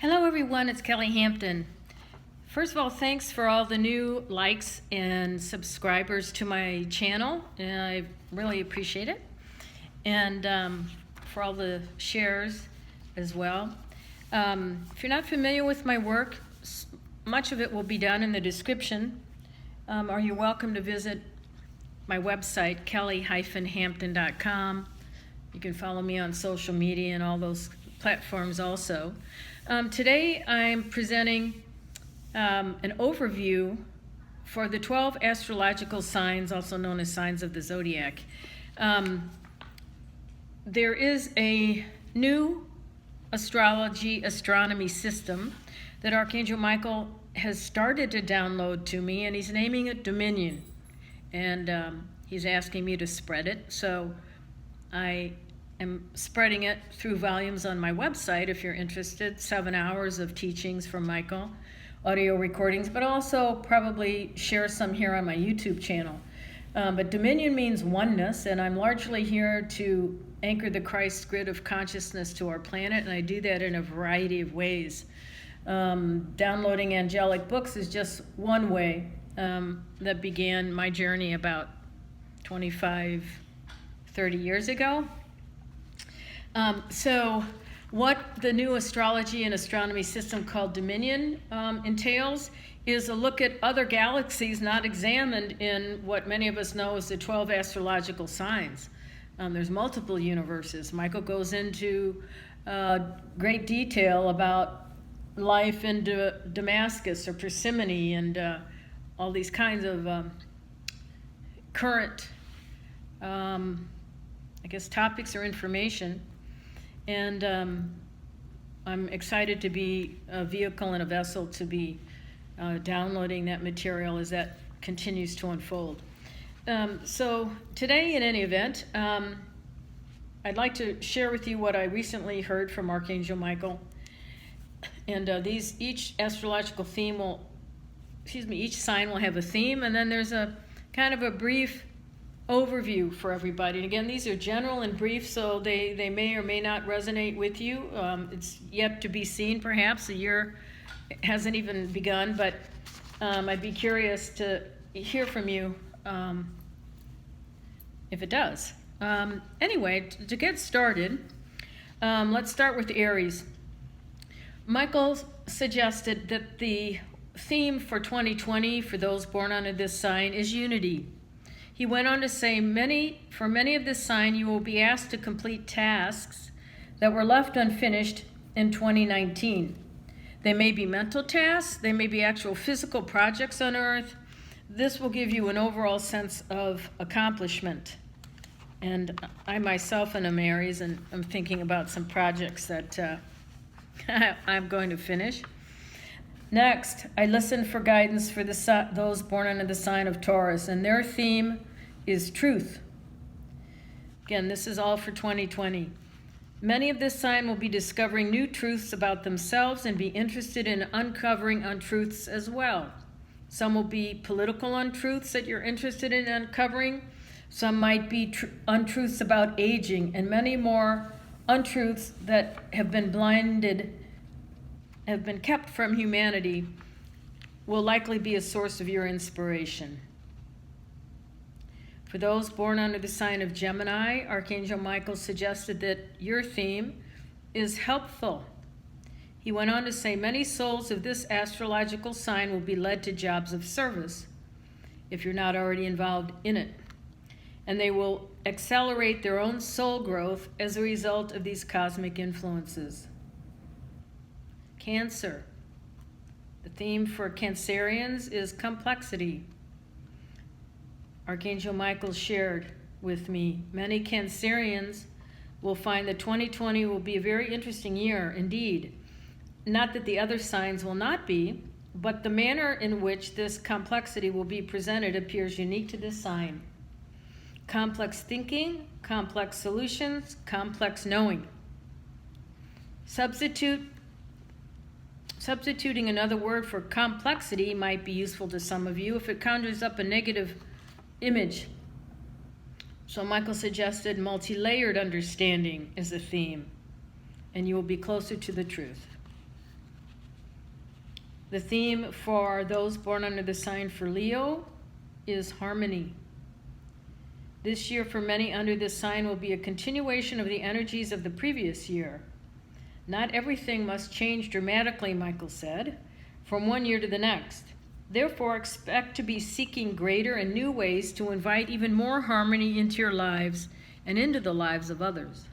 Hello everyone, it's Kelly Hampton. First of all, thanks for all the new likes and subscribers to my channel. I really appreciate it. And for all the shares as well. If you're not familiar with my work, much of it will be done in the description. Or you're welcome to visit my website, kelly-hampton.com. You can follow me on social media and all those platforms also. Today I'm presenting an overview for the 12 astrological signs, also known as signs of the zodiac. There is a new astronomy system that Archangel Michael has started to download to me, and he's naming it Dominion. And he's asking me to spread it. So I am spreading it through volumes on my website if you're interested. 7 hours of teachings from Michael, audio recordings, but also probably share some here on my YouTube channel. But Dominion means oneness, and I'm largely here to anchor the Christ grid of consciousness to our planet, and I do that in a variety of ways. Downloading angelic books is just one way that began my journey about 25, 30 years ago. So what the new astrology and astronomy system called Dominion entails is a look at other galaxies not examined in what many of us know as the 12 astrological signs. There's multiple universes. Michael goes into great detail about life in Damascus or Persephone and all these kinds of current, topics or information. And I'm excited to be a vehicle and a vessel to be downloading that material as that continues to unfold. So today, in any event, I'd like to share with you what I recently heard from Archangel Michael. And each astrological theme each sign will have a theme, and then there's a kind of a brief overview for everybody. And again, these are general and brief, so they may or may not resonate with you. It's yet to be seen, perhaps. The year hasn't even begun, but I'd be curious to hear from you if it does. Anyway, to get started, let's start with Aries. Michael suggested that the theme for 2020 for those born under this sign is unity. He went on to say, for many of this sign, you will be asked to complete tasks that were left unfinished in 2019. They may be mental tasks, they may be actual physical projects on Earth. This will give you an overall sense of accomplishment. And I myself am Aries, and I'm thinking about some projects that I'm going to finish. Next, I listened for guidance for those born under the sign of Taurus, and their theme is truth. Again, this is all for 2020. Many of this sign will be discovering new truths about themselves and be interested in uncovering untruths as well. Some will be political untruths that you're interested in uncovering. Some might be untruths about aging, and many more untruths that have been kept from humanity will likely be a source of your inspiration. For those born under the sign of Gemini, Archangel Michael suggested that your theme is helpful. He went on to say, many souls of this astrological sign will be led to jobs of service, if you're not already involved in it. And they will accelerate their own soul growth as a result of these cosmic influences. Cancer. The theme for Cancerians is complexity. Archangel Michael shared with me, many Cancerians will find that 2020 will be a very interesting year indeed. Not that the other signs will not be, but the manner in which this complexity will be presented appears unique to this sign. Complex thinking, complex solutions, complex knowing. Substituting another word for complexity might be useful to some of you if it conjures up a negative image. So Michael suggested multi-layered understanding is a theme, and you will be closer to the truth. The theme for those born under the sign for Leo is harmony. This year for many under this sign will be a continuation of the energies of the previous year. Not everything must change dramatically, Michael said, from one year to the next. Therefore, expect to be seeking greater and new ways to invite even more harmony into your lives and into the lives of others.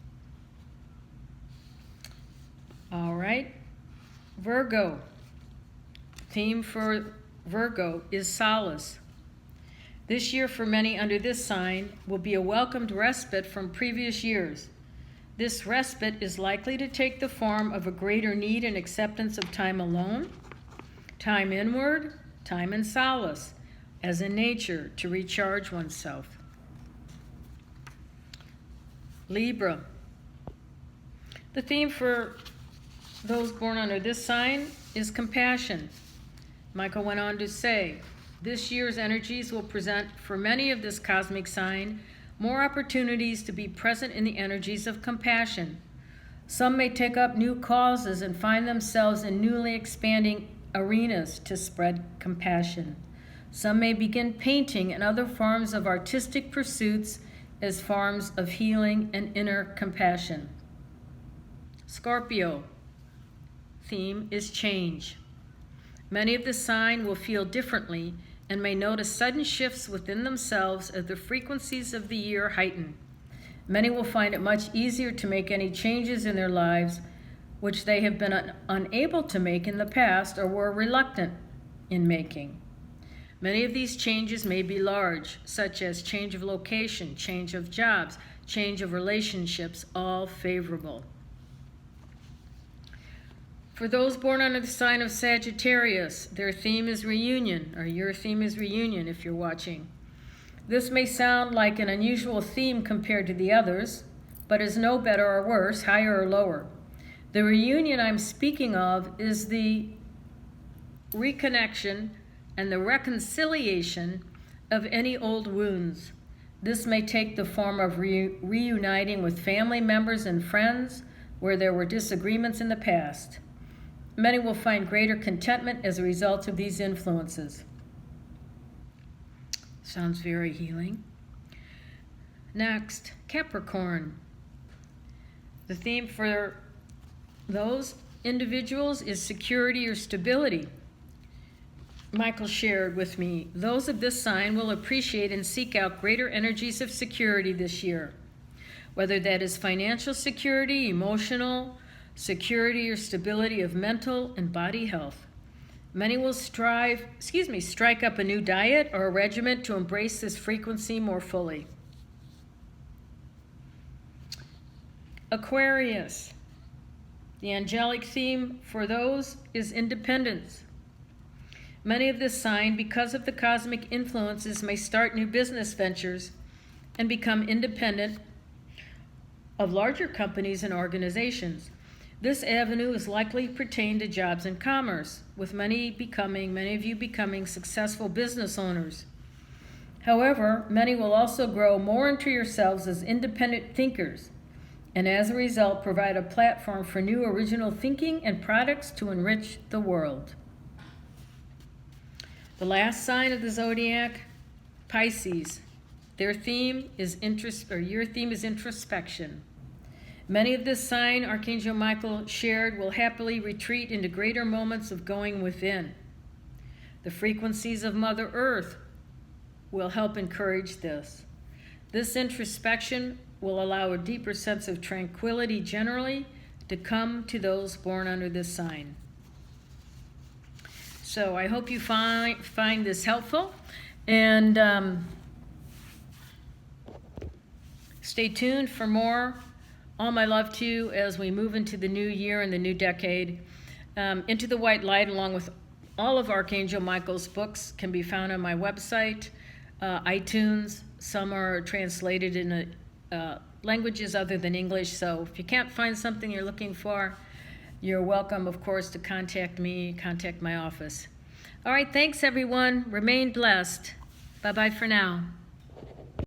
All right, Virgo. Theme for Virgo is solace. This year for many under this sign will be a welcomed respite from previous years. This respite is likely to take the form of a greater need and acceptance of time alone, time inward, time in solace, as in nature, to recharge oneself. Libra. The theme for those born under this sign is compassion. Michael went on to say, this year's energies will present for many of this cosmic sign more opportunities to be present in the energies of compassion. Some may take up new causes and find themselves in newly expanding arenas to spread compassion. Some may begin painting and other forms of artistic pursuits as forms of healing and inner compassion. Scorpio. Theme is change. Many of the sign will feel differently and may notice sudden shifts within themselves as the frequencies of the year heighten. Many will find it much easier to make any changes in their lives which they have been unable to make in the past or were reluctant in making. Many of these changes may be large, such as change of location, change of jobs, change of relationships, all favorable. For those born under the sign of Sagittarius, their theme is reunion, or your theme is reunion if you're watching. This may sound like an unusual theme compared to the others, but is no better or worse, higher or lower. The reunion I'm speaking of is the reconnection and the reconciliation of any old wounds. This may take the form of reuniting with family members and friends where there were disagreements in the past. Many will find greater contentment as a result of these influences. Sounds very healing. Next, Capricorn. The theme for those individuals is security or stability. Michael shared with me, those of this sign will appreciate and seek out greater energies of security this year, whether that is financial security, emotional security, or stability of mental and body health. Many will strike up a new diet or a regimen to embrace this frequency more fully. Aquarius. The angelic theme for those is independence. Many of this sign, because of the cosmic influences, may start new business ventures and become independent of larger companies and organizations. This avenue is likely to pertain to jobs and commerce, with many of you becoming successful business owners. However, many will also grow more into yourselves as independent thinkers, and as a result provide a platform for new original thinking and products to enrich the world. The last sign of the zodiac, Pisces. Their theme is your theme is introspection. Many of this sign, Archangel Michael shared, will happily retreat into greater moments of going within. The frequencies of Mother Earth will help encourage this. This introspection will allow a deeper sense of tranquility generally to come to those born under this sign. So I hope you find this helpful, and stay tuned for more. All my love to you as we move into the new year and the new decade. Into the White Light, along with all of Archangel Michael's books, can be found on my website, iTunes. Some are translated in languages other than English, so if you can't find something you're looking for, you're welcome, of course, to contact me, contact my office. All right, thanks, everyone. Remain blessed. Bye-bye for now.